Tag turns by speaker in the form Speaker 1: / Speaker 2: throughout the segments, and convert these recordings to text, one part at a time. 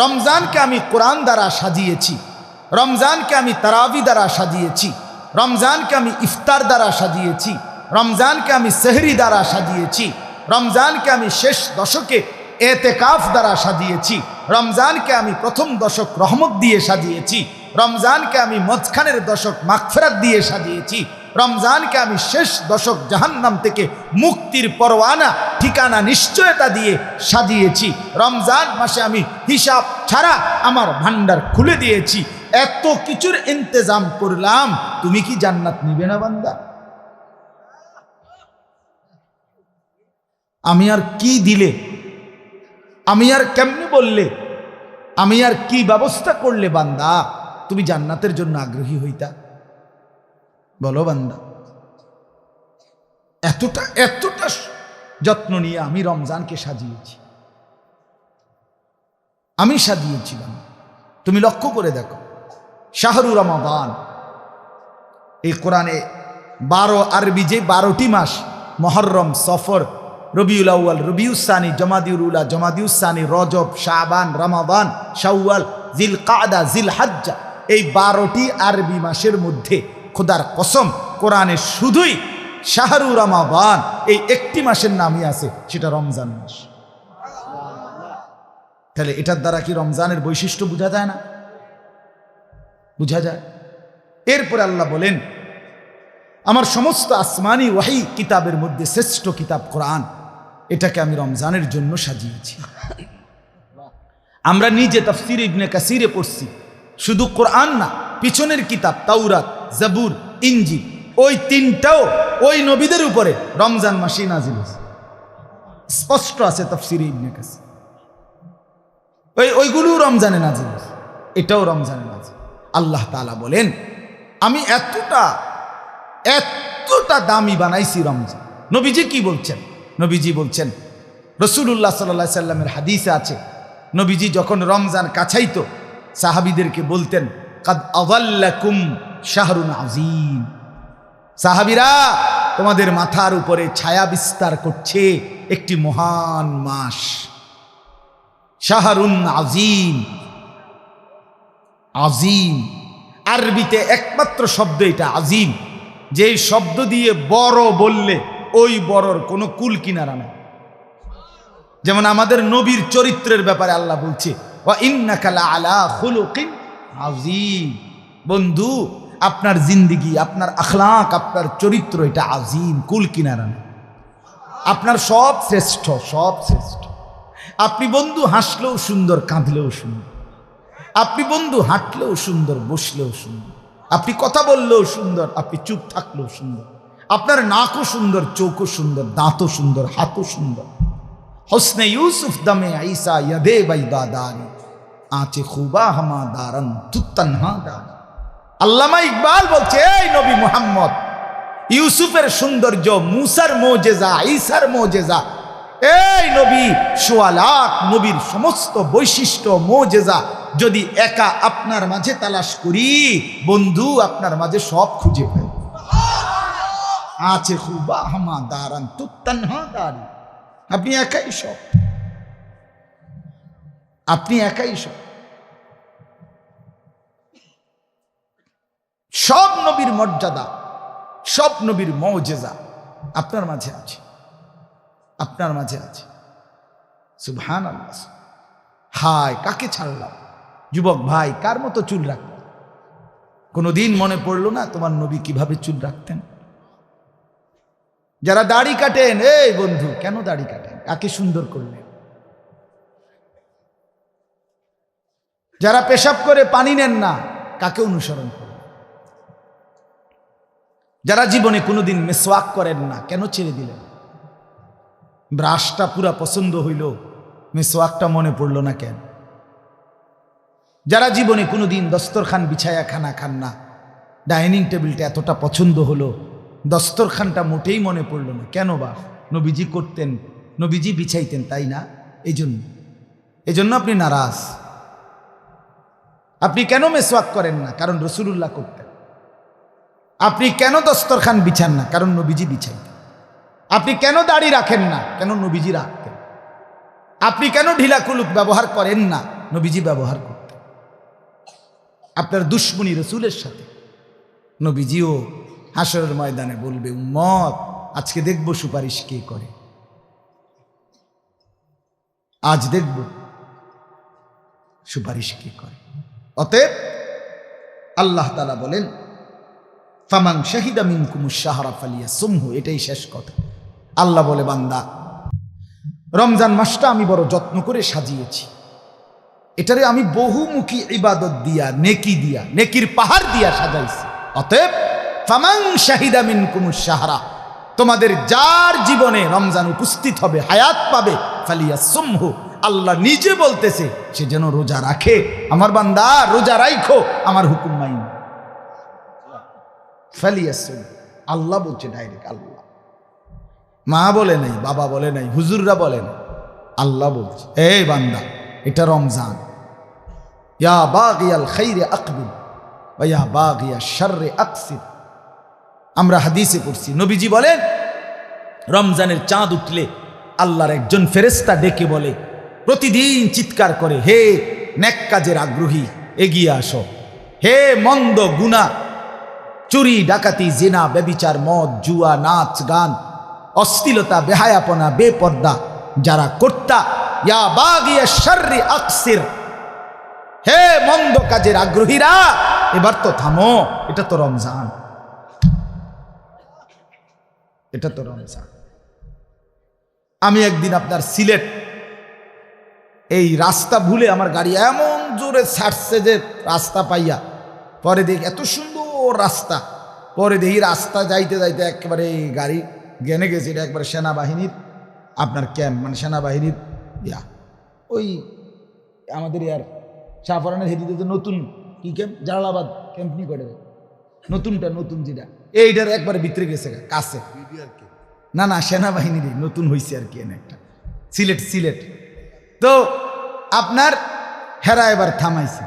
Speaker 1: রমজানকে আমি কোরআন দ্বারা সাজিয়েছি, রমজানকে আমি তারাবি দ্বারা সাজিয়েছি, রমজানকে আমি ইফতার দ্বারা সাজিয়েছি, রমজানকে আমি সেহরি দ্বারা সাজিয়েছি, রমজানকে আমি শেষ দশকে এতেকাফ দ্বারা সাজিয়েছি, রমজানকে আমি প্রথম দশক রহমত দিয়ে সাজিয়েছি, রমজানকে আমি মধ্যখানের দশক মাগফিরাত দিয়ে সাজিয়েছি, রমজানকে আমি শেষ দশক জাহান্নাম থেকে মুক্তির পরওয়ানা ঠিকানা নিশ্চয়তা দিয়ে সাজিয়েছি, রমজান মাসে আমি হিসাব ছাড়া আমার ভান্ডার খুলে দিয়েছি। এত কিছুর ইন্তজাম করলাম, তুমি কি জান্নাত নিবে না বান্দা? আমি আর কি দিলে, আমি আর কেমনে বললে, আমি আর কি ব্যবস্থা করলে বান্দা তুমি জান্নাতের জন্য আগ্রহী হইতা? বলো বান্দা। এতটা এতটা যত্ন নিয়ে আমি রমজানকে সাজিয়েছি, আমি সাজিয়েছিলাম। তুমি লক্ষ্য করে দেখো, শাহরু রমাদান, এই কোরআনে 12 আরবি যে 12টি মাস, মুহররম, সফর, রবিউল আউয়াল, রবিউস সানি, জমাদিউল উলা, জমাদিউস সানি, রজব, শাবান, রমাদান, শাওয়াল, জিল কাদা, জিল হজ্জা, এই 12টি আরবি মাসের মধ্যে খোদার কসম কোরআনে শুধুই শাহরু রমাদান এই একটি মাসের নামই আছে, সেটা রমজান মাস। তাহলে এটার দ্বারা কি রমজানের বৈশিষ্ট্য বোঝা যায় না? বোঝা যায়। এরপরে আল্লাহ বলেন, আমার সমস্ত আসমানি ওয়াহি কিতাবের মধ্যে শ্রেষ্ঠ কিতাব কোরআন, এটাকে আমি রমজানের জন্য সাজিয়েছি। আমরা নিজে তাফসীর ইবনে কাসিরে পড়ছি, শুধু কোরআন না, পিছনের কিতাব তাওরাত, জাবুর, ইনজিল, ওই তিনটাও ওই নবীদের উপরে রমজান মাসেই নাজিল হয়েছে। স্পষ্ট আছে তাফসীরে ইবনে কাসির, ওইগুলো রমজানে নাজিল হয়েছে, এটাও রমজানে নাজিল। আল্লাহ তাআলা বলেন, আমি এতটা দামি বানাইছি রমজান। নবীজি কি বলছেন? নবীজি বলছেন, রাসূলুল্লাহ সাল্লাল্লাহু আলাইহি সাল্লামের হাদিসে আছে, নবীজি যখন রমজান কাছাইতো সাহাবীদেরকে বলতেন, কাদ আযাল্লাকুম শাহরুন আযীম, সাহাবীরা তোমাদের মাথার উপরে ছায়া বিস্তার করছে একটি মহান মাস, শাহরুন আযীম। আযীম আরবিতে একমাত্র শব্দ এটা আযীম, যে শব্দ দিয়ে বড় বললে ওই বড়র কোনো কুল কিনারা নাই। যেমন আমাদের নবীর চরিত্রের ব্যাপারে আল্লাহ বলছে, ওয়া ইন্নাকা লাআলা খুলুকিন আযীম। বন্ধু, আপনার জিন্দেগি, আপনার আখলাক, আপনার চরিত্র এটা আযীম, কুল কিনারা নাই। আপনার সব শ্রেষ্ঠ, সব শ্রেষ্ঠ। আপনি বন্ধু হাসলেও সুন্দর, কাঁদলেও সুন্দর। আপনি বন্ধু হাঁটলেও সুন্দর, বসলেও সুন্দর। আপনি কথা বললেও সুন্দর, আপনি চুপ থাকলেও সুন্দর। আপনার নাকও সুন্দর, চোখও সুন্দর, দাঁতও সুন্দর, হাতও সুন্দর। হোসনে ইউসুফ দমে ঈসা ইয়াদে বাইদাদারি আঁচে খুবা হামা দারান তুত্তানহা দারি। আল্লামা ইকবাল বলছে, এই নবী মুহাম্মদ, ইউসুফের সৌন্দর্য, মুসার মোজেজা, ঈসার মোজেজা, এই নবী সোয়ালাত, নবীর সমস্ত বৈশিষ্ট্য মোজেজা যদি একা আপনার মাঝে তালাশ করি, বন্ধু আপনার মাঝে সব খুঁজে পাই। আছে খুবা হামা দারান তুত্তানহা দারি। আপনি একাই সব, আপনি একাই সব। সব নবীর মর্যাদা, সব নবীর মওজেজা আপনার মাঝে আছে, আপনার মাঝে আছে। সুবহানাল্লাহ। হায়, কাকে ছাড়লাম? যুবক ভাই, কার মতো চুল রাখতেন? কোনোদিন মনে পড়লো না তোমার নবী কিভাবে চুল রাখতেন? যারা দাড়ি কাটেন, এই বন্ধু কেন দাড়ি কাটেন? কাকে সুন্দর করলেন? যারা পেশাব করে পানি নেন না, কাকে অনুসরণ করেন? যারা জীবনে কোনোদিন মিসওয়াক করেন না, কেন ছেড়ে দিলেন? ব্রাশটা পুরা পছন্দ হইল, মিসওয়াকটা মনে পড়লো না কেন? যারা জীবনে কোনোদিন দস্তরখান বিছায়া খানা খান না, ডাইনিং টেবিলটা এতটা পছন্দ হলো, দস্তরখানটা মোটেই মনে পড়লো না কেন? বা নবীজি করতেন, নবীজি বিছাইতেন, তাই না? এই জন্য আপনি নারাজ। আপনি কেন মিসওয়াক করেন না? কারণ রাসূলুল্লাহ করতেন। আপনি কেন দস্তরখান বিছান না? কারণ নবীজি বিছাইতেন। আপনি কেন দাড়ি রাখেন না? কেন নবীজি রাখতেন। আপনি কেন ঢিলা কুলুক ব্যবহার করেন না? নবীজি ব্যবহার করতেন। আপনার দুশ্মনী রসুলের সাথে নবীজিও হাসরের ময়দানে বলবে, উম্মত আজকে দেখব সুপারিশ কে করে, আজ দেখব সুপারিশ কে করে। অতএব আল্লাহ তাআলা বলেন, ফামান শাহিদা মিনকুমুশ শাহরা ফালিয়াসুমহু, এটাই শেষ কথা। আল্লাহ বলে, বান্দা রমজান মাসটা আমি বড় যত্ন করে সাজিয়েছি, এটারে আমি বহুমুখী ইবাদত দিয়া, নেকি দিয়া, নেকির পাহাড় দিয়া সাজাইছি। অতএব ফামান শাহিদা মিনকুমুশ শাহরা, তোমাদের যার জীবনে রমজান উপস্থিত হবে, হায়াত পাবে, ফালিয়াসুমহু, আল্লাহ নিজে বলতেছে সে যেন রোজা রাখে। আমার বান্দা রোজা রাখো, আমার হুকুম মাইন। ফালিয়াসুম, আল্লাহ বলছে ডাইরেক্ট, আল্লাহ, মা বলে নাই, বাবা বলে নাই, হুজুররা বলে নাই, আল্লাহ বলছে, এই বান্দা এটা রমজান, ইয়া বাগিয়াল খাইরে আকবিল ওয়া ইয়া বাগিয়াশ শাররি আকসির। আমরা হাদিসে পড়ছি, নবীজি বলেন রমজানের চাঁদ উঠলে আল্লাহর একজন ফেরেশতা ডেকে বলে, প্রতিদিন চিৎকার করে, হে নেক কাজের আগ্রহী এগিয়ে আসো, হে মন্দ গুনাহ, চুরি ডাকাতি জিনা ব্যভিচার মদ জুয়া নাচ গান অশ্লীলতা বেহায়াপনা বেপর্দা যারা কর্তা, ইয়া বাগিয়াশ শাররি আকসির, হে মন্দ কাজের আগ্রহীরা এবার তো থামো, এটা তো রমজান, এটা তো রমজান। আমি একদিন আপনার সিলেট এই রাস্তা ভুলে আমার গাড়ি এমন জোরে ছাড়ছে যে রাস্তা পাইয়া, পরে দেখি এত সুন্দর রাস্তা, পরে দেখি রাস্তা যাইতে যাইতে একেবারে এই গাড়ি গেনে গেছে, এটা একবারে সেনাবাহিনীর আপনার ক্যাম্প, মানে সেনাবাহিনীর ইয়া, ওই আমাদের ইয়ার শাহফরানের হেদিতে তো নতুন কি ক্যাম্প, জালালাবাদ ক্যাম্প নি করে নতুনটা, নতুন যেটা এইটার একবারে ভিতরে গেছে কাছে, না না সেনাবাহিনীর নতুন হয়েছে আর কি একটা সিলেট, সিলেট। তো আপনার হেরা এবার থামাইছে,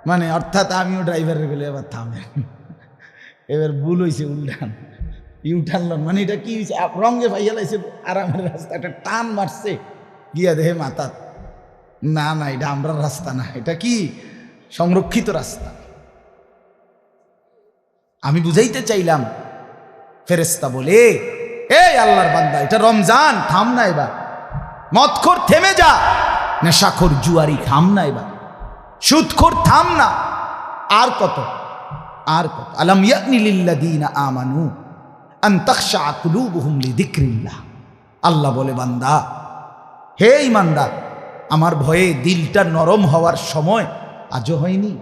Speaker 1: মানে অর্থাৎ আমিও ড্রাইভারের গেলে এবার থামে, এবার ভুল হয়েছে, উল্টান ইউটার্ন, মানে এটা কি হয়েছে, রঙে ভাইয়া লাইছে আরামের রাস্তা, একটা টান মারছে গিয়া দেহে মাথা, না না এটা আমরা রাস্তা না, এটা কি সংরক্ষিত রাস্তা। আমি বুঝাইতে চাইলাম, ফেরেশতা বলে, এই আল্লাহর বান্দা এটা রমজান, থাম না এবার, মদখোর থেমে যা, নেশাখোর জুয়ারি থাম না এবার, সুদখোর থাম না, আর কত, আর কত। আলাম ইয়ানি লিল্লাযীনা আমানু আন তাখশা কুলুবুহুম লিযিকরিল্লাহ, আল্লাহ বলে, বান্দা হে ঈমানদার, আমার ভয়ে দিলটা নরম হওয়ার সময় আজও হয়নি?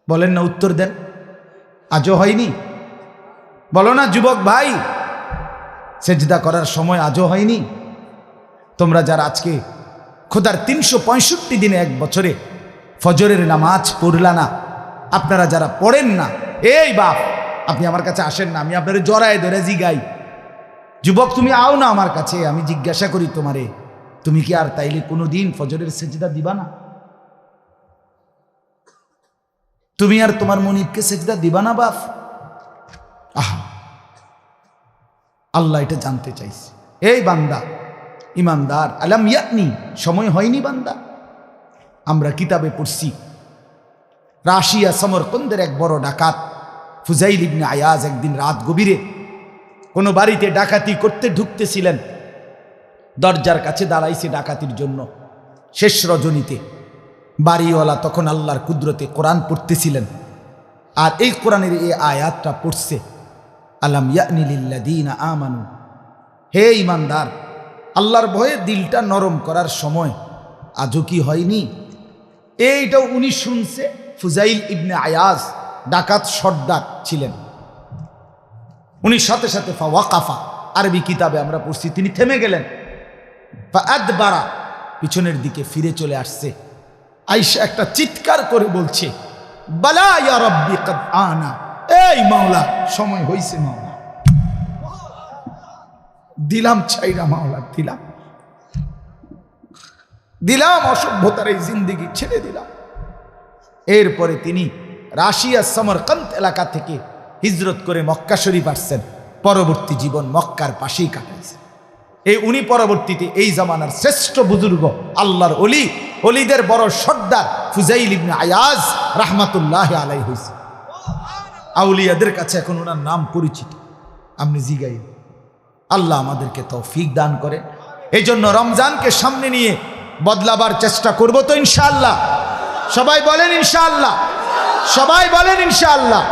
Speaker 1: বলেন না, উত্তর দেন, আজও হয়নি? বলো না যুবক ভাই, সেজদা করার সময় আজও হয়নি? তোমরা যারা আজকে খোদার 365 দিনে এক বছরে ফজরের নামাজ পড়লা না, আপনারা যারা পড়েন না, এই বাপ আপনি আমার কাছে আসেন না, আমি আপনার জড়ায় ধরে জিগাই, যুবক তুমি আও না আমার কাছে, আমি জিজ্ঞাসা করি তোমারে, তুমি কি আর তাইলে কোনোদিন ফজরের সেজদা দিবা না? তুমি আর তোমার মনিবকে সেজদা দিবা না বাপ? আহা, আল্লাহ এটা জানতে চাইছে। এই বান্দা ইমানদার, আলাম ইয়ানি, সময় হয়নি বান্দা? আমরা কিতাবে পড়ছি, রাশিয়া সমরকন্দের এক বড় ডাকাত ফুজাইল ইবনে আয়াজ একদিন রাত গভীরে কোনো বাড়িতে ডাকাতি করতে ঢুকতেছিলেন, দরজার কাছে দাঁড়াইছে ডাকাতির জন্য। শেষ রজনীতে বাড়িওয়ালা তখন আল্লাহর কুদরতে কোরআন পড়তেছিলেন, আর এই কোরআনের এই আয়াতটা পড়ছে, আলাম ইয়ানি লিল্লাযীনা আমানু, হে ঈমানদার, আল্লাহর ভয়ে দিলটা নরম করার সময় আজও কি হয়নি? এইটাও উনি শুনছে। ফুজাইল ইবনে আয়াজ ডাকাত সর্দার ছিলেন, উনি সাথে সাথে ফাওয়াকাফা, আরবি কিতাবে আমরা পড়ছি, তিনি থেমে গেলেন, ফাআদবারা, পিছনের দিকে ফিরে চলে আসছে। আয়েশা একটা চিৎকার করে বলছে, বালা ইয়া রাব্বি কাদ আনা, এই মাওলা সময় হইছে, মাওলা দিলাম ছাইরা, মাওলা দিলাম, দিলাম অসভ্যতার এই জিন্দেগি ছেড়ে দিলাম। এরপরে তিনি রাশিয়া সমরকন্দ এলাকা থেকে হিজরত করে মক্কা শরীফ আসছেন, পরবর্তী জীবন মক্কার পাশেই কাটাইছেন। উনি পরবর্তীতে এই জামানার শ্রেষ্ঠ বুজুর্গ, আল্লাহর অলি, অলিদের বড় সর্দার ফুজাইল ইবনে আয়াজ রাহমাতুল্লাহ আলাইহি হইছে। আউলিয়াদের কাছে এখন ওনার নাম পরিচিত। আপনি জিগাই, আল্লাহ আমাদেরকে তৌফিক দান করে। এই জন্য রমজানকে সামনে নিয়ে বদলাবার চেষ্টা করব তো ইনশাআল্লাহ। সবাই বলেন ইনশাআল্লাহ, সবাই বলেন ইনশাআল্লাহ।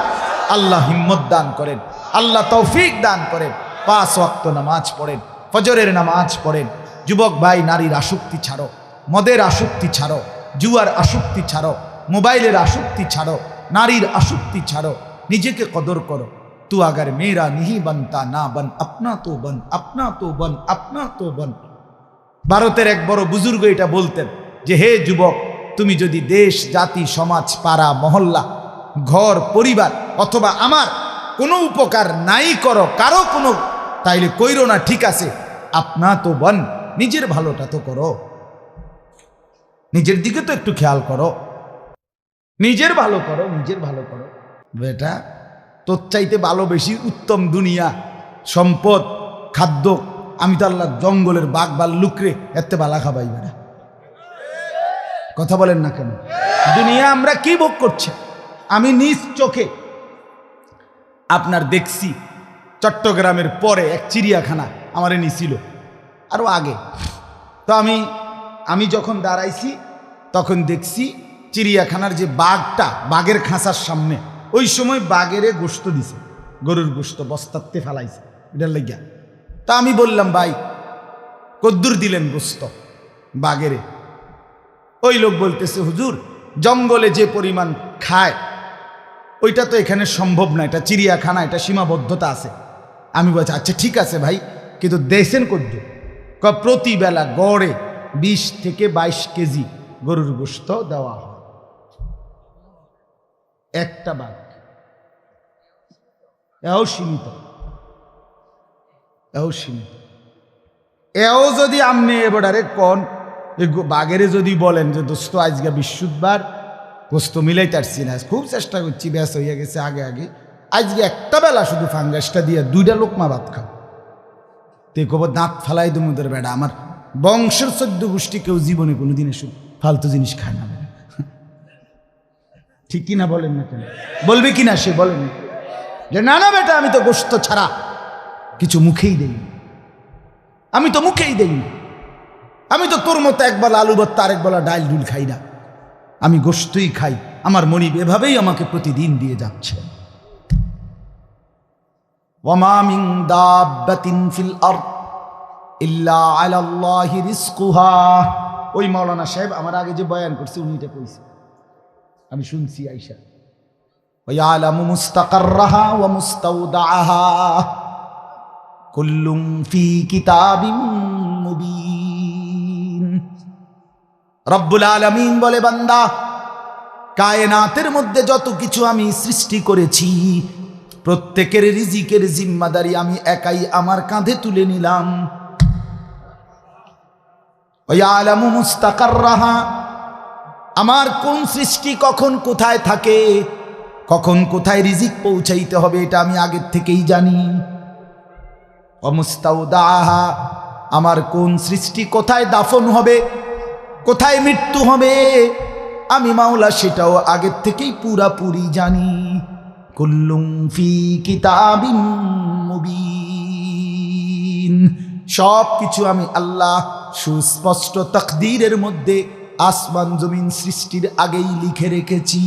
Speaker 1: আল্লাহ হিম্মত দান করেন, আল্লাহ তৌফিক দান করেন। 5 ওয়াক্ত নামাজ পড়েন, ফজরের নামাজ পড়েন। যুবক ভাই, নারীর আসক্তি ছাড়ো, মদের আসক্তি ছাড়ো, জুয়ার আসক্তি ছাড়ো, মোবাইলের আসক্তি ছাড়ো, নারীর আসক্তি ছাড়ো, নিজেকে কদর করো। তু আগার মেরা নিহি বনতা না বন, আপনা তো বন, আপনা তো বন, আপনা তো বন। ভারতের এক বড় বুজুর্গ এটা বলতেন যে, হে যুবক, তুমি যদি দেশ, জাতি, সমাজ, পাড়া, মহল্লা, ঘর, পরিবার অথবা আমার কোনো উপকার নাই করো কারো কোনো, তাইলে কইরো না, ঠিক আছে, আপনা তো বন, নিজের ভালোটা তো করো, নিজের দিকে তো একটু খেয়াল করো, নিজের ভালো করো, নিজের ভালো করো। বেটা, তোর চাইতে ভালো বেশি উত্তম দুনিয়া, সম্পদ, খাদ্য, আমি তো আল্লাহ জঙ্গলের বাঘ ভাল্লুকরে এতে বালা খাবাই। বেটা, কথা বলেন না কেন? দুনিয়া আমরা কি ভোগ করছি? আমি নিজ চোখে আপনার দেখছি, চট্টগ্রামের পরে এক চিড়িয়াখানা আমারে নিছিল আরো আগে। তো আমি যখন দাঁড়াইছি তখন দেখছি চিড়িয়াখানার যে বাঘটা, বাঘের খাঁচার সামনে, ওই সময় বাঘেরে গোশত দিছে, গরুর গোশত বস্তাতে ফেলাইছে, এটার লাগিয়া। তা আমি বললাম, ভাই কদ্দুর দিলেন গোশত বাঘেরে? ওই লোক বলতেছে, হুজুর, জঙ্গলে যে পরিমাণ খায় ওইটা তো এখানে সম্ভব না, এটা চিড়িয়াখানা, এটা সীমাবদ্ধতা আছে। আমি বলছি, আচ্ছা ঠিক আছে ভাই, কিন্তু দেশেন কদ্দুর? প্রতি বেলা গড়ে 20 থেকে 22 কেজি গরুর গোশত দেওয়া হয় একটা বাঘ। এও সীমিত, এও সীমিত। এও যদি আপনি এবারে কন, বাঘেরে যদি বলেন যে দোস্ত আজকে বৃহস্পতিবার গোস্ত মিলাইতে পারছি না, খুব চেষ্টা করছি, ব্যাস হইয়া গেছে আগে আগে, আজকে একটা বেলা শুধু ফাঙ্গাসটা দিয়ে 2টা লোকমা ভাত খাও, তুই কব দাঁত ফালাই দুমুদের বেড়া। আমার বংশের 14 গোষ্ঠী কেউ জীবনে কোনোদিন এসব ফালতু জিনিস খায় না। ঠিক কিনা বলেন না কেন? বলবে কিনা সে? বলেন যে না না বেটা, আমি তো গোস্ত ছাড়া কিছু মুখেই দেই, আমি তো মুখেই দেই, আমি তো তোর মতো একবেলা আলু ভর্তা আরেক বেলা ডাল ডুল খাই না, আমি গোস্তই খাই। আমার মনিব এভাবেই আমাকে প্রতিদিন দিয়ে যাচ্ছে। ওয়ামা মিন দাব্বাতিন ফিল আরদ ইল্লা আলাল্লাহি রিজকুহা। ওই মাওলানা সাহেব আমার আগে যে বয়ান করছে উনি এটা কইছে, আমি শুনছি আয়েশা। ওয়া ইয়ালামু মুস্তাকাররাহা ওয়া মুস্তাওদাআহা কুল্লুম ফি কিতাবিম মুবিন। রব্বুল আলামিন বলে, বান্দা, কায়নাতের মধ্যে যত কিছু আমি সৃষ্টি করেছি প্রত্যেকের রিজিকের জিম্মাদারি আমি একাই আমার কাঁধে তুলে নিলাম। ওয়া ইয়ালামু মুস্তাকাররাহা, আমার কোন সৃষ্টি কখন কোথায় থাকে, কখন কোথায় রিজিক পৌঁছাইতে হবে, এটা আমি আগের থেকেই জানি। ওয়া মুস্তাওদাআহা, আমার কোন সৃষ্টি কোথায় দাফন হবে, কোথায় মৃত্যু হবে, আমি মাওলা সেটাও আগের থেকেই পুরাপুরি জানি। কুল্লুম ফি কিতাবিম মুবিন, সব কিছু আমি আল্লাহ সুস্পষ্ট তাকদীরের মধ্যে আসমান জমিন সৃষ্টির আগেই লিখে রেখেছি।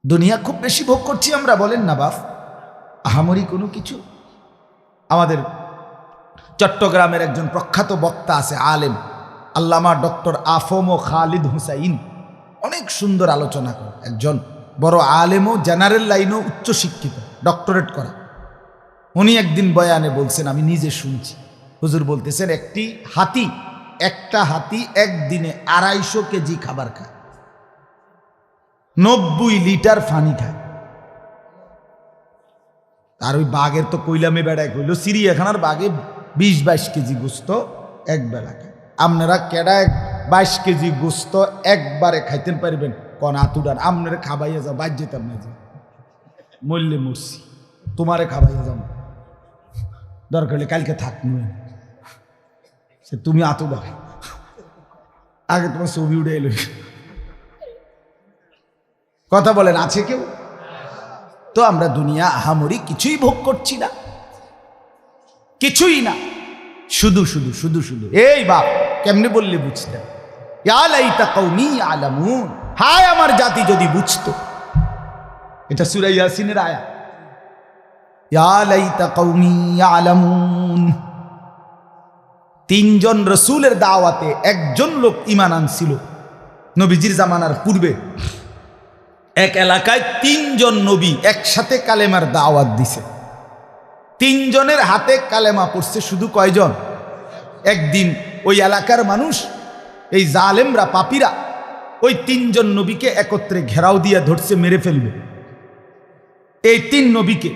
Speaker 1: দুনিয়া খুব বেশি ভোগ করছি আমরা, বলেন না বাপ? আহামরি কোনো কিছু। আমাদের চট্টগ্রামের একজন প্রখ্যাত বক্তা আছে, আলেম, আল্লামা ডক্টর আফম ও খালিদ হুসাইন, অনেক সুন্দর আলোচনা করে। একজন বড় আলেমও, জেনারেল লাইনও উচ্চশিক্ষিত, ডক্টরেট করা। উনি একদিন বয়ানে বলছেন, আমি নিজে শুনছি, হুজুর বলতেছেন, একটা হাতি একদিনে 250 কেজি খাবার খায়, 90 লিটার পানি খায়। আর ওই বাঘের তো কইলামে বেড়ায় কইল, চিড়িয়াখানার বাঘে 20-22 কেজি গোস্ত এক বেলা খায়। আপনারা কেডা 22 কেজি গোস্ত একবারে খাইতে পারবেন? কন আতুডান, আপনারা খাবাইয়া যাও, বাদ যেতাম না, যে মরলে মরছি, তোমারে খাবাইয়া যাও। দরকার হলে কালকে থাক নয় সে তুমি আতো দাও, আগে তোমার ছবি উঠে এলো। কথা বলেন আছে কেউ? তো আমরা দুনিয়া আহামরি কিছুই ভোগ করছি না, কিছুই না, শুধু শুধু শুধু শুধু। এই বাপ কেমনে বললে বুঝতেন? ইয়া লাইতা কওমি ইয়ালামুন, হায় আমার জাতি যদি বুঝতো। এটা সূরা ইয়াসিনের আয়াত। ইয়া লাইতা কওমি ইয়ালামুন। তিনজন রসুলের দাওয়াতে একজন লোক ঈমান আনছিল নবীজির জামানার পূর্বে। এক এলাকায় তিনজন নবী একসাথে কালেমার দাওয়াত দিছে। তিনজনের হাতে কালেমা পড়ছে শুধু কয়জন? একদিন ওই এলাকার মানুষ, এই জালেমরা, পাপীরা ওই তিনজন নবীকে একত্রে ঘেরাও দিয়ে ধরছে, মেরে ফেলবে এই তিন নবীকে।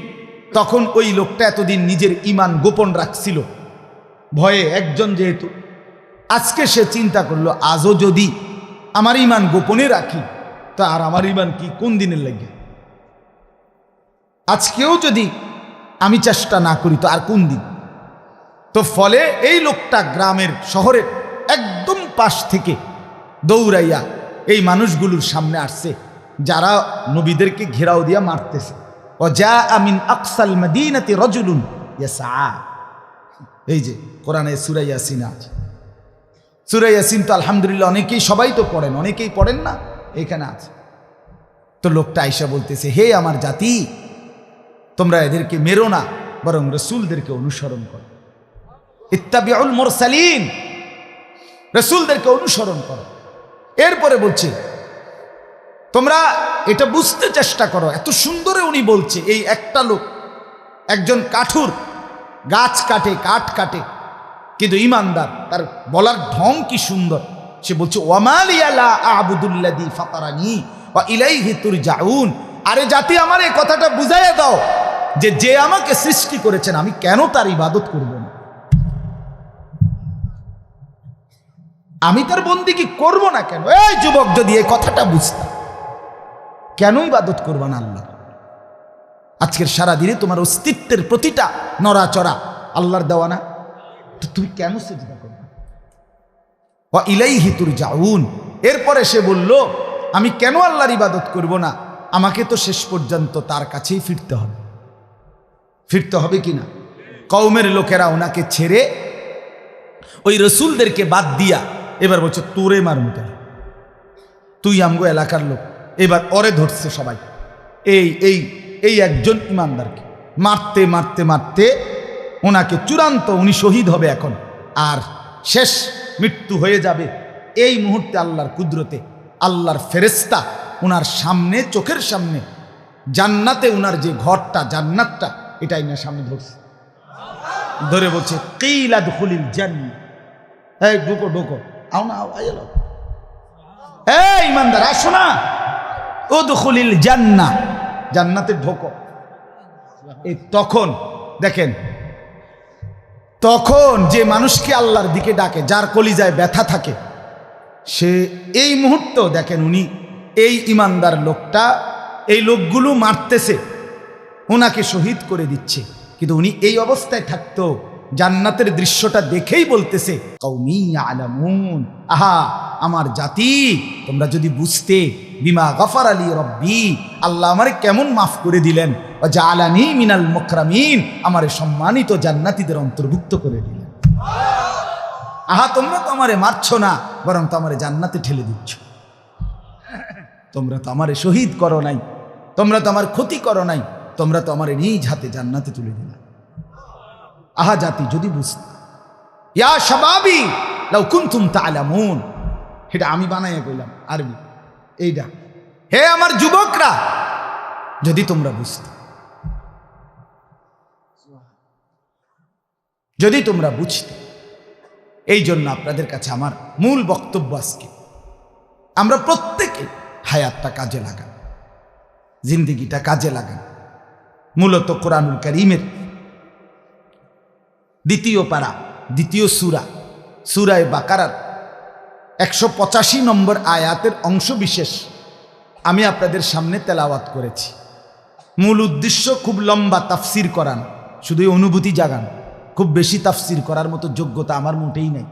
Speaker 1: তখন ওই লোকটা এতদিন নিজের ঈমান গোপন রাখছিল ভয়ে, একজন যেহেতু। আজকে সে চিন্তা করলো, আজও যদি আমার ঈমান গোপনে রাখি তা আর আমার ঈমান কি কোন দিনের লাগে? আজকেও যদি আমি চেষ্টা না করি তো আর কোন দিন? তো ফলে এই লোকটা গ্রামের শহরের একদম পাশ থেকে দৌড়াইয়া এই মানুষগুলোর সামনে আসছে যারা নবীদেরকে ঘেরাও দিয়া মারতেছে। ও যা আমিন আকসাল মদিনাতি রাজুলুন ইয়াসআ। এই যে কোরআনে সূরা ইয়াসিন আছে। সূরা ইয়াসিন তো আলহামদুলিল্লাহ অনেকেই, সবাই তো পড়েন, অনেকেই পড়েন না, এখানে আছে। তো লোকটা আইসা বলতেছে, হে আমার জাতি, তোমরা এদেরকে মেরো না, বরং রসুলদেরকে অনুসরণ করো। ইত্তাবিউল মুরসালিন, রসুলদেরকে অনুসরণ করো। এরপরে বলছে, তোমরা এটা বুঝতে চেষ্টা করো। এত সুন্দরে উনি বলছে, এই একটা লোক, একজন কাঠুর, গাছ কাটে, কাঠ কাটে, কিন্তু ইমানদার, তার বলার ঢং কি সুন্দর। সে বলছে, ওয়ামালিয়া লা আ'বুদুল্লাযী ফাতারানি ওয়া ইলাইহি তুরজাউন। আরে জাতি, আমার এই কথাটা বুঝাইয়া দাও যে যে আমাকে সৃষ্টি করেছেন আমি কেন তার ইবাদত করব না? আমি তার বন্দেগী করব না কেন? এই যুবক, যদি এই কথাটা বুঝতে, কেন ইবাদত করবা না আল্লাহ? আজকের সারাদিনে তোমার অস্তিত্বের প্রতিটা নড়াচড়া আল্লাহর দেওয়া না, তো তুমি কেন সিজদা করবে? ওয়া ইলাইহি তুরজাউন। এরপরে সে বলল, আমি কেন আল্লাহর ইবাদত করব না? আমাকে তো শেষ পর্যন্ত তার কাছেই ফিরতে হবে। ফিরতে হবে কিনা? কওমের লোকেরা ওনাকে ছেড়ে ওই রসুলদেরকে বাদ দিয়া এবার বলছে, তোরে মারমু, তুই আমগো এলাকার লোক। এবার ওরে ধরছে সবাই, এই এই এই একজন ইমানদারকে মারতে মারতে মারতে ওনাকে চূড়ান্ত, উনি শহীদ হবে এখন, আর শেষ মৃত্যু হয়ে যাবে। এই মুহূর্তে আল্লাহর কুদরতে আল্লাহর ফেরেশতা ওনার সামনে, চোখের সামনে জান্নাতে, ওনার যে ঘরটা, জান্নাতটা, এটাই না সামনে ধরছে, ধরে বলছে, কিলা দুখুলিল জান্নাহ। এই ঢুকো ঢুকো, আও না, আইলো, এই ইমানদার আসো না, উদখুলিল জান্নাহ, জান্নাতে ঢোকো। এই তখন দেখেন, তখন যে মানুষকে আল্লাহর দিকে ডাকে, যার কলিজায় ব্যথা থাকে, সে এই মুহূর্তেও দেখেন, উনি এই ইমানদার লোকটা, এই লোকগুলো মারতেছে, ওনাকে শহীদ করে দিচ্ছে, কিন্তু উনি এই অবস্থায় থাকতো জান্নাতের দৃশ্যটা দেখেই বলতেছে, কওমি ইয়ালামুন, আহা আমার জাতি, তোমরা যদি বুঝতে, বিমা গফার আলী রব্বি, আল্লাহ আমারে কেমন মাফ করে দিলেন, ওয়া জাআলানি মিনাল মুকরামিন, আমারে সম্মানিত জান্নাতীদের অন্তর্ভুক্ত করে দিলেন। আহা, তোমরা তো আমারে মারছো না, বরং তো আমারে জান্নাতে ঠেলে দিচ্ছ। তোমরা তো আমারে শহীদ করো নাই, তোমরা তো আমার ক্ষতি করো নাই, তোমরা তো আমারে নিজ হাতে জান্নাতে তুলে দিলে। আহা জাতি, যদি বুঝতে, ইয়া শাবাবি লাউ কুনতুম তা'লামুন, এটা আমি বানাইয়া কইলাম আরবি, এইটা, হে আমার যুবকরা, যদি তোমরা বুঝতে, যদি তোমরা বুঝতে। এই জন্য আপনাদের কাছে আমার মূল বক্তব্য আজকে, আমরা প্রত্যেকে হায়াতটা কাজে লাগান, জিন্দেগিটা কাজে লাগান। মূলত কোরআনুল কারীমের দ্বিতীয় পারা, দ্বিতীয় সূরা, সূরায়ে বাকারার 185 নম্বর আয়াতের অংশ বিশেষ আমি আপনাদের সামনে তেলাওয়াত করেছি। মূল উদ্দেশ্য খুব লম্বা তাফসির করান, শুধুই অনুভূতি জাগান, খুব বেশি তাফসির করার মতো যোগ্যতা আমার মোটেই নেই,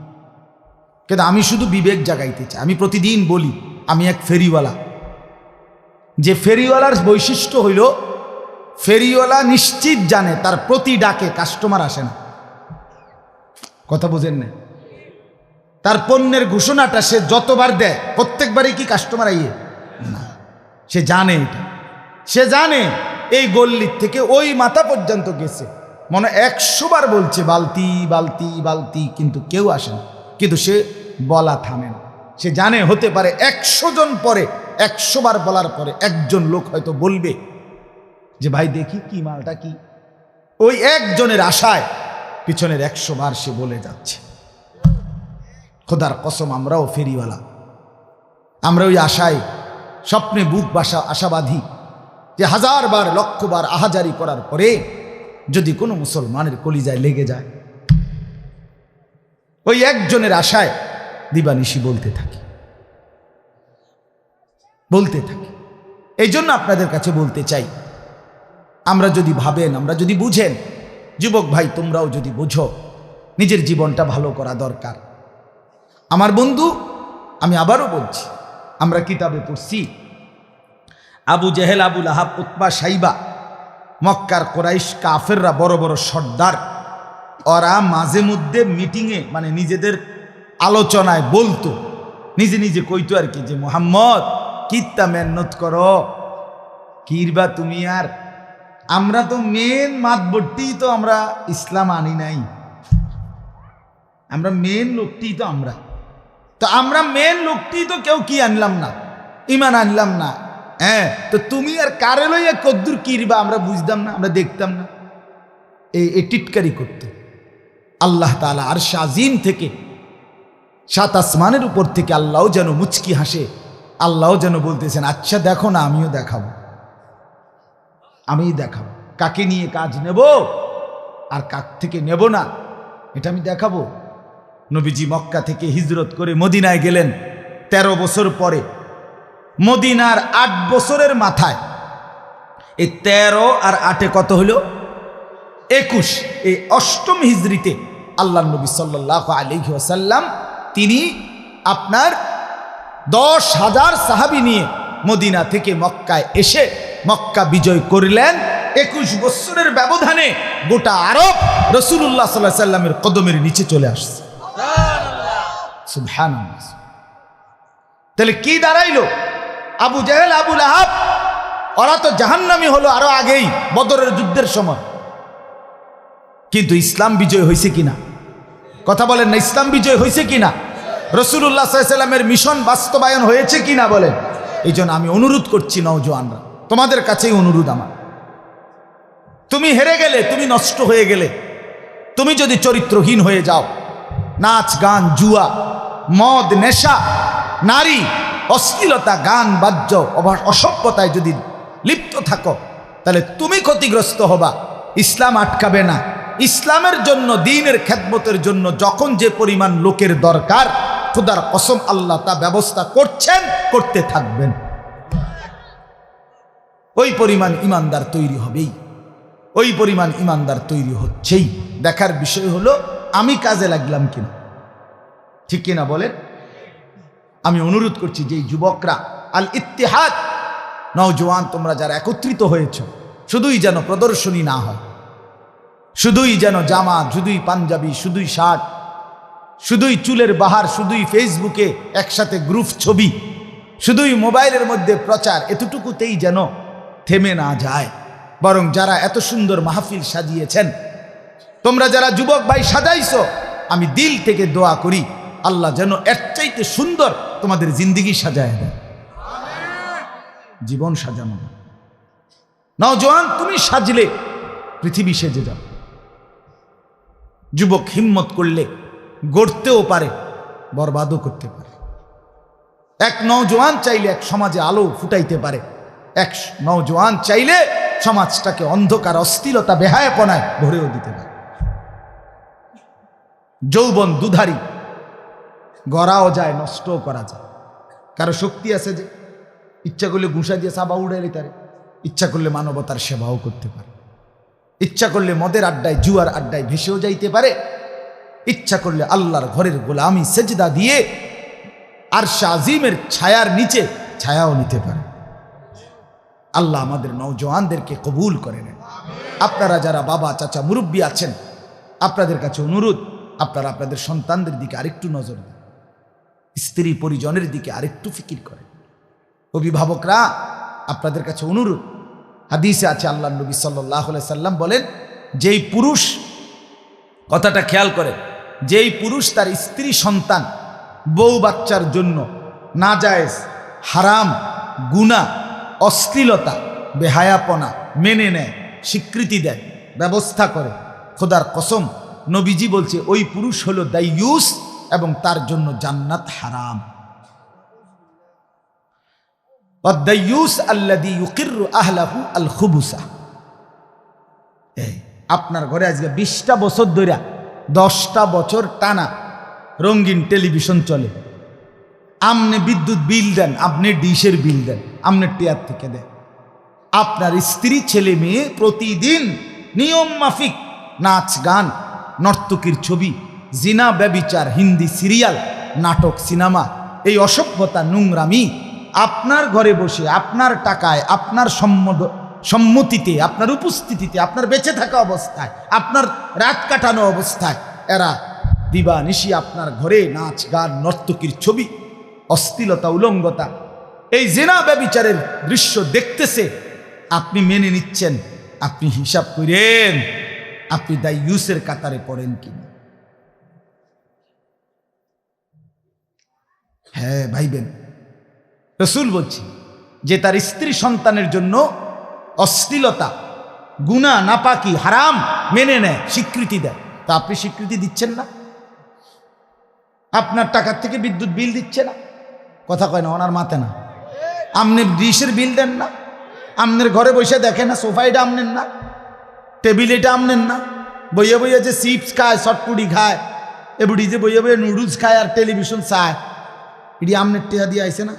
Speaker 1: কিন্তু আমি শুধু বিবেক জাগাইতে চাই। আমি প্রতিদিন বলি আমি এক ফেরিওয়ালা। যে ফেরিওয়ালার বৈশিষ্ট্য হইল ফেরিওয়ালা নিশ্চিত জানে তার প্রতি ডাকে কাস্টমার আসে না। কথা বোঝেন না? তার পণ্যের ঘোষণাটা সে যতবার দেয় প্রত্যেকবারই কি কাস্টমার আইয়ে না। সে জানে এটা, সে জানে এই গল্লির থেকে ওই মাথা পর্যন্ত গেছে, মনে 100 বার বলছে বালতি বালতি বালতি, কিন্তু কেউ আসে না। কিন্তু সে বলা থামে না। সে জানে হতে পারে 100 জন পরে 100 বার বলার পরে একজন লোক হয়তো বলবে যে ভাই দেখি কি মালটা কি। ওই একজনের আশায় পিছনের 100 বার সে বলে যাচ্ছে। খোদার কসম আমরাও ফেরিওয়ালা, আমরা ওই আশায় স্বপ্নে বুক বাসা আশাবাদী যে 1000 বার 1,00,000 বার আহাজারি করার পরে যদি কোনো মুসলমানের কলিজায় লেগে যায়, ওই একজনের আশায় দিবানিশি বলতে থাকি। এই জন্য আপনাদের কাছে বলতে চাই, আমরা যদি ভাবেন, আমরা যদি বুঝেন, যুবক ভাই তোমরাও যদি বুঝো নিজের জীবনটা ভালো করা দরকার। আমার বন্ধু, আমি আবারও বলছি, আমরা কিতাবে পড়ছি আবু জেহেল, আবু লাহাব, উতবা, সাইবা, মক্কার কোরাইশ কাফেররা বড় বড় সর্দার, ওরা মাঝে মধ্যে মিটিংয়ে মানে নিজেদের আলোচনায় বলতো, নিজে নিজে কইতো আর কি, যে মুহাম্মদ কিত্তা মেহনত করো, কিরবা তুমি, আর আমরা তো মেন মাতবরটি তো আমরা ইসলাম আনি নাই, আমরা মেন লোকটি তো আমরা মেন লোকটি তো কেউ কি আনলাম না, ইমান আনলাম না। হ্যাঁ, তো তুমি আর কারে লইয়া কদ্দুর কিরবা আমরা বুঝতাম না, আমরা দেখতাম না। এই টিটকারি করতে আল্লাহ তাআলা আরশ আজিম থেকে 7 আসমানের উপর থেকে আল্লাহও যেন মুচকি হাসে, আল্লাহও যেন বলতেছেন আচ্ছা দেখো না, আমিও দেখাবো, আমিই দেখাবো কাকে নিয়ে কাজ নেব আর কাক থেকে নেব না, এটা আমি দেখাবো। নবীজি মক্কা থেকে হিজরত করে মদিনায় গেলেন 13 বছর পরে। মদিনার 8 বছরের মাথায় এই 13 আর 8 কত হলো? 21। এই 8ম হিজরিতে আল্লাহ নবী সাল্লাল্লাহু আলাইহি ওয়াসাল্লাম তিনি আপনার 10,000 সাহাবী নিয়ে মদিনা থেকে মক্কায় এসে মক্কা বিজয় করলেন। 21 বছরের ব্যবধানে গোটা আরব রাসূলুল্লাহ সাল্লাল্লাহু আলাইহি ওয়াসাল্লামের কদমের নিচে চলে আসছে। সুবহানাল্লাহ। তাহলে কি দাঁড়াইলো? আবু জেহেল, আবু লাহাব ওরা তো জাহান্নামী হলো আরো আগেই বদরের যুদ্ধের সময়, কিন্তু ইসলাম বিজয় হয়েছে কিনা? কথা বলেন না, ইসলাম বিজয় হয়েছে কিনা? রাসূলুল্লাহ সাল্লাল্লাহু আলাইহি ওয়াসাল্লামের মিশন বাস্তবায়ন হয়েছে কিনা বলেন? এই জন্য আমি অনুরোধ করছি নওজোয়ানরা, তোমাদের কাছেই অনুরোধ আমার, তুমি হেরে গেলে, তুমি নষ্ট হয়ে গেলে, তুমি যদি চরিত্রহীন হয়ে যাও, নাচ গান, জুয়া, মদ, নেশা, নারী, অশ্লীলতা, গান, বাদ্য, অসভ্যতায় যদি লিপ্ত থাকো, তাহলে তুমি ক্ষতিগ্রস্ত হবা, ইসলাম আটকাবে না। ইসলামের জন্য, দ্বীনের খেদমতের জন্য যখন যে পরিমাণ লোকের দরকার, খোদার কসম আল্লাহ তা ব্যবস্থা করছেন, করতে থাকবেন। ওই পরিমাণ ইমানদার তৈরি হবেই, ওই পরিমাণ ইমানদার তৈরি হচ্ছেই। দেখার বিষয় হলো আমি কাজে লাগলাম কিনা, ঠিক কিনা বলেন? আমি অনুরোধ করছি যে যুবকরা, আল ইত্তেহাদ, নওজোয়ান তোমরা যারা একত্রিত হয়েছ, শুধুই যেন প্রদর্শনী না হয়, শুধুই যেন জামা, শুধুই পাঞ্জাবি, শুধুই শার্ট, শুধুই চুলের বাহার, শুধুই ফেসবুকে একসাথে গ্রুপ ছবি, শুধুই মোবাইলের মধ্যে প্রচার, এতটুকুতেই যেন থেমে না যায়। বরং যারা এত সুন্দর মাহফিল সাজিয়েছেন, তোমরা যারা যুবক ভাই সাজাইছো, আমি দিল থেকে দোয়া করি আল্লাহ যেন এর চাইতে সুন্দর তোমাদের জিন্দেগি সাজায় দেয়। জীবন সাজানো নওজোয়ান, তুমি সাজলে পৃথিবী সেজে যাও। যুবক হিম্মত করলে গড়তেও পারে, বরবাদও করতে পারে। এক নওজোয়ান চাইলে এক সমাজে আলো ফুটাইতে পারে, এক নওজোয়ান চাইলে সমাজটাকে অন্ধকার, অস্থিরতা, বেহায়াপনায় ভরেও দিতে পারে। যৌবন দুধারী, গড়াও যায়, নষ্টও করা যায়। কারো শক্তি আছে যে ইচ্ছা করলে ঘুষা দিয়ে সাবা উড়াইলে তারে, ইচ্ছা করলে মানবতার সেবাও করতে পারে। ইচ্ছা করলে মদের আড্ডায় জুয়ার আড্ডায় ভেসেও যাইতে পারে, ইচ্ছা করলে আল্লাহর ঘরের গোলামি সেজদা দিয়ে আরশ আজিমের ছায়ার নিচে ছায়াও নিতে পারে। আল্লাহ আমাদের নওজওয়ানদেরকে কবুল করে নেন। আপনারা যারা বাবা চাচা মুরব্বী আছেন, আপনাদের কাছে অনুরোধ, আপনারা আপনাদের সন্তানদের দিকে আরেকটু নজর দেন, স্ত্রী পরিজনের দিকে আরেকটু ফিকির করেন। অভিভাবকরা আপনাদের কাছে অনুরোধ, হাদিসে আছে আল্লাহ নবী সাল্লাল্লাহু আলাইহি সাল্লাম বলেন, যেই পুরুষ, কথাটা খেয়াল করে, যেই পুরুষ তার স্ত্রী সন্তান বউ বাচ্চার জন্য নাজায়েজ হারাম গুনাহ অশ্লীলতা বেহায়াপনা মেনে নেয়, স্বীকৃতি দেয়, ব্যবস্থা করে, খোদার কসম নবীজি বলছে ওই পুরুষ হলো দাইয়ুস এবং তার জন্য জান্নাত হারাম। ওয়াদ-দাইয়ুস আল্লাযী ইউকিররু আহলাহু আল খুবুসা। আপনার ঘরে আজকে 20টা বছর ধরে 10টা বছর টানা রঙিন টেলিভিশন চলে, আপনি বিদ্যুৎ বিল দেন, আপনি ডিশের বিল দেন, আপনি টিয়ার থেকে দেন। আপনার স্ত্রী ছেলে মেয়ে প্রতিদিন নিয়ম মাফিক নাচ গান নর্তকীর ছবি, জিনা ব্যভিচার, হিন্দি সিরিয়াল, নাটক, সিনেমা, এই অসভ্যতা নোংরামি আপনার ঘরে বসে আপনার টাকায় আপনার সম্মতিতে আপনার উপস্থিতিতে আপনার বেঁচে থাকা অবস্থায় আপনার রাত কাটানো অবস্থায় এরা দিবানিশি আপনার ঘরে নাচ গান নর্তকীর ছবি, অশ্লীলতা উলঙ্গতা, এই জিনা ব্যভিচারের দৃশ্য দেখতেছে, আপনি মেনে নিচ্ছেন। আপনি হিসাব করেন আপনি দাইয়ুসের কাতারে পড়েন কিনা। হ্যাঁ ভাইবেন, রাসূল বলছি যে তার স্ত্রী সন্তানের জন্য অশ্লীলতা গুনাহ নাপাকি হারাম মেনে নেয়, স্বীকৃতি দেয়, তা আপনি স্বীকৃতি দিচ্ছেন না। আপনার টাকার থেকে বিদ্যুৎ বিল দিচ্ছে না, কথা কয় না, ওনার মাথে না। আপনি ডিশের বিল দেন না, আপনার ঘরে বসে দেখেন না, সোফাইটা আমনেন না, টেবিল এটা আমনেন না, বইয়ে বইয়ে যে চিপস খায়, শর্টপুরি খায়, এbuಡಿ যে বইয়ে বইয়ে নুডলস খায় আর টেলিভিশন চায়, এটি আমনের টেয়া দিয়ে আইছে না।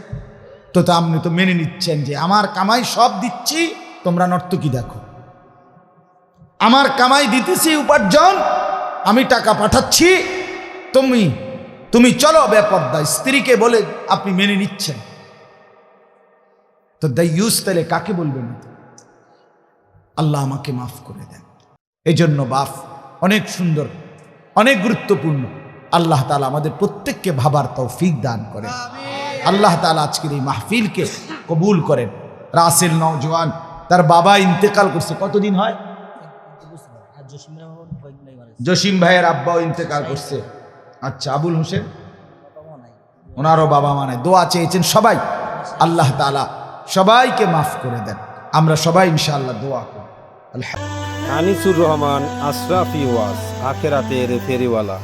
Speaker 1: তো আপনি তো মেনে নিচ্ছেন যে আমার কামাই সব দিচ্ছি, তোমরা নর্তকী দেখো, আমার কামাই দিতেছি উপার্জন, আমি টাকা পাঠাচ্ছি, তুমি চলো বেপর্দা, স্ত্রীকে বলে আপনি মেনে নিচ্ছেন। তো দাইয়ুস তাহলে কাকে বলবেন? আল্লাহ আমাকে মাফ করে দেন। এই জন্য বাপ অনেক সুন্দর, অনেক গুরুত্বপূর্ণ। আল্লাহ তাআলা আমাদের প্রত্যেককে ভাবার তৌফিক দান করেন। আল্লাহ তাআলা আজকের এই মাহফিলকে কবুল করেন। রাসেল নওজোয়ান, তার বাবা ইন্তেকাল করছে, কতদিন হয়? জসিম ভাইয়ের আব্বাও ইন্তেকাল করছে। আচ্ছা, আবুল হোসেন ওনারও বাবা মানে দোয়া চেয়েছেন সবাই। আল্লাহ তাআলা সবাইকে মাফ করে দেন। আমরা সবাই ইনশাআল্লাহ দোয়া করি।
Speaker 2: আনিসুর রহমান, আশরাফি ওয়াজ, আখেরাতের ফেরিওয়ালা।